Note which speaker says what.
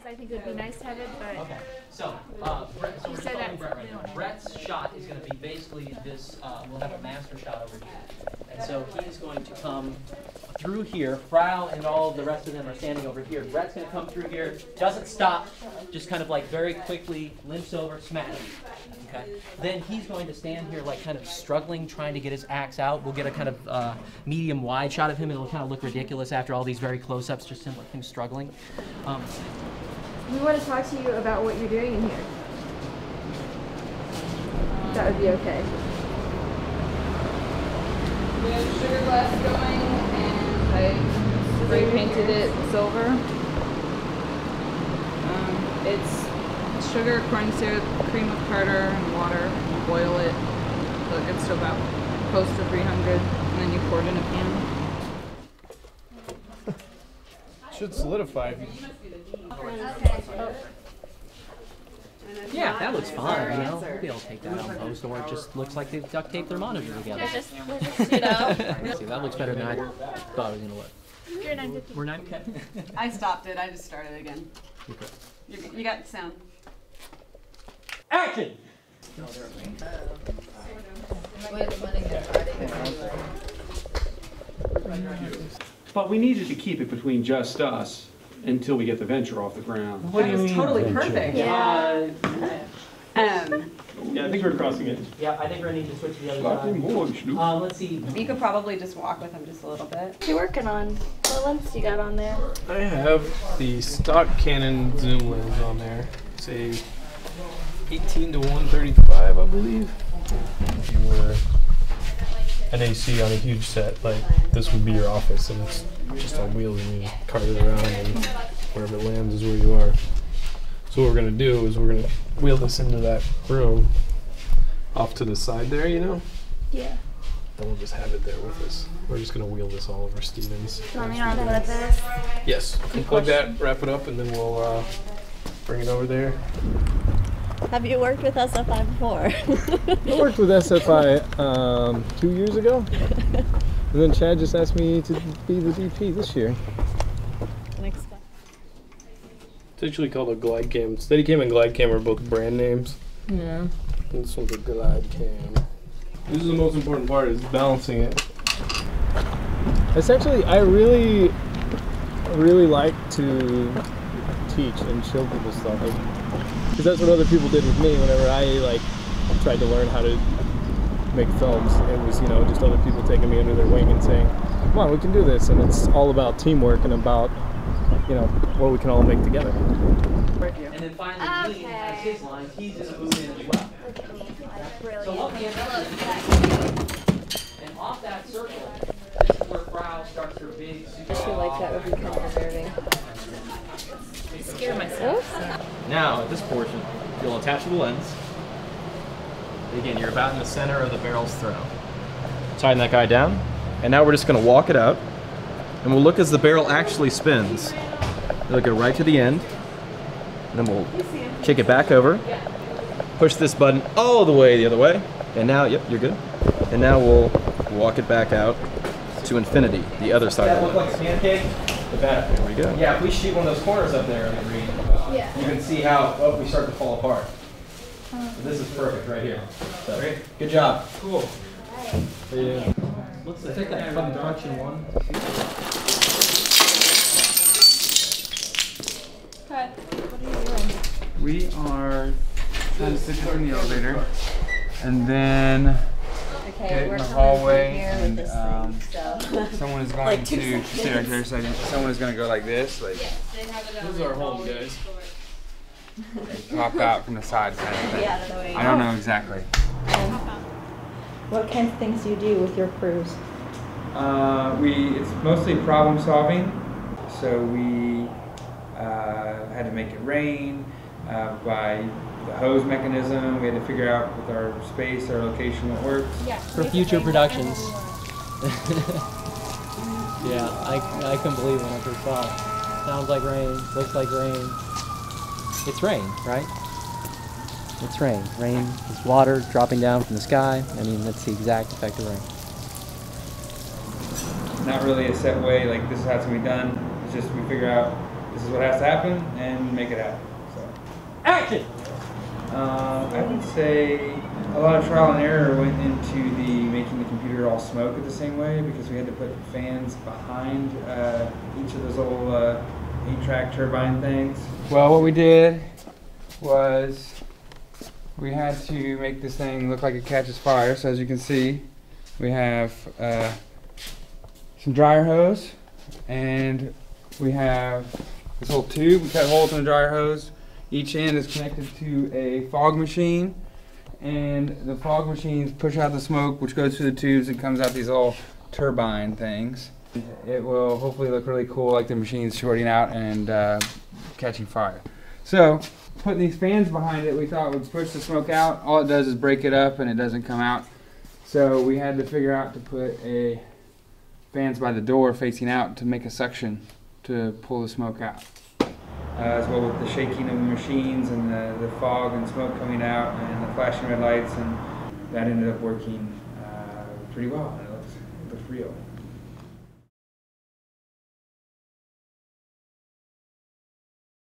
Speaker 1: because I think it would be nice to have it, but...
Speaker 2: Okay, so, Brett, so we're just talking Brett right now. Brett's shot is going to be basically this, we'll have a master shot over here. And so he's going to come through here. Frau and all of the rest of them are standing over here. Brett's going to come through here, doesn't stop, just kind of like very quickly limps over, smash. Okay. Then he's going to stand here like kind of struggling, trying to get his axe out. We'll get a kind of medium wide shot of him. It'll kind of look ridiculous after all these very close-ups, just him struggling.
Speaker 1: We want to talk to you about what you're doing in here. That would be okay.
Speaker 3: We have sugar glass going, and I spray painted it silver. It's sugar, corn syrup, cream of tartar, and water. You boil it so it gets to about close to 300, and then you pour it in a pan.
Speaker 4: Should solidify if you...
Speaker 2: Yeah, that looks fine, you know. We'll be able to take that out in post, or it just looks like they've duct taped their monitor together.
Speaker 1: Just pseudo.
Speaker 2: See, that looks better than I thought it was going to look.
Speaker 1: You're 950.
Speaker 2: We're 9?
Speaker 5: I stopped it. I just started again.
Speaker 2: Okay.
Speaker 5: You got the sound.
Speaker 2: Action!
Speaker 6: But we needed to keep it between just us until we get the venture off the ground.
Speaker 5: What do you mean? Totally perfect.
Speaker 1: Yeah.
Speaker 6: Yeah, I think we're crossing it.
Speaker 2: Yeah, I think we're going to need to switch to the other side. Let's see.
Speaker 5: You could probably just walk with him just a little bit.
Speaker 1: What are you working on? What lens you got on there?
Speaker 4: I have the stock Canon zoom lens on there. It's a 18 to 135, I believe. If you were an AC on a huge set, like this would be your office, and it's just on wheels, and you cart it around, and wherever it lands is where you are. So what we're gonna do is we're gonna wheel this into that room off to the side there, you know?
Speaker 1: Yeah.
Speaker 4: Then we'll just have it there with us. We're just gonna wheel this all over Stevens.
Speaker 1: Do you want me to unplug this?
Speaker 4: Yes, unplug that, wrap it up, and then we'll bring it over there.
Speaker 7: Have you worked with SFI before?
Speaker 4: I worked with SFI 2 years ago, and then Chad just asked me to be the DP this year. It's actually called a glide cam. Steadicam and glide cam are both brand names.
Speaker 7: Yeah.
Speaker 4: And this one's a glide cam. This is the most important part, is balancing it. It's actually, I really like to teach and show people stuff. Because that's what other people did with me whenever I tried to learn how to make films. It was, you know, just other people taking me under their wing and saying, come on, we can do this. And it's all about teamwork and about, you know, what we can all make together.
Speaker 2: And then finally, Lee has his line. He's going to move in as well.
Speaker 1: Brilliant.
Speaker 2: So look and off that circle, this is where Frau starts her big.
Speaker 7: I feel like that would be kind of unnerving.
Speaker 1: Scare myself.
Speaker 8: Now, at this portion, you'll attach the lens. Again, you're about in the center of the barrel's throw. Tighten that guy down, and now we're just going to walk it out, and we'll look as the barrel actually spins. It'll go right to the end, and then we'll kick it back over, push this button all the way the other way, and now, yep, you're good. And now we'll walk it back out to infinity, the other side of the lens.
Speaker 2: That look like a pancake?
Speaker 8: The back, there we go. Yeah, if we shoot one of those corners up there in the green, you can see how we start to fall apart. So this is perfect right here. So, great. Good job. Cool. Yeah.
Speaker 2: Let's take that fucking crunch in one.
Speaker 9: We are trying to fit this in the elevator, and then get in the hallway, and someone is going to someone is going to go like this, like
Speaker 4: This is our home, guys.
Speaker 9: pop out from the side kind of thing. I don't know exactly.
Speaker 7: What kinds of things do you do with your crews?
Speaker 9: It's mostly problem solving, so we had to make it rain by the hose mechanism. We had to figure out with our space, our location, what works.
Speaker 2: For future productions. Yeah, I couldn't believe it when I first saw it. Sounds like rain, looks like rain. It's rain, right? It's rain. Rain is water dropping down from the sky. I mean, that's the exact effect of rain.
Speaker 9: Not really a set way, like this is how it's going to be done. It's just we figure out this is what has to happen, and make it happen. So.
Speaker 2: Action!
Speaker 9: I would say a lot of trial and error went into making the computer all smoke it the same way, because we had to put fans behind each of those little 8-track turbine things. Well, what we did was we had to make this thing look like it catches fire. So as you can see, we have some dryer hose, and we have this little tube. We cut holes in the dryer hose. Each end is connected to a fog machine, and the fog machines push out the smoke, which goes through the tubes and comes out these little turbine things. It will hopefully look really cool, like the machine's shorting out and catching fire. So, putting these fans behind it, we thought would push the smoke out. All it does is break it up and it doesn't come out. So we had to figure out to put fans by the door facing out to make a suction to pull the smoke out. As well with the shaking of the machines and the fog and smoke coming out and the flashing red lights, and that ended up working pretty well, and it looks real.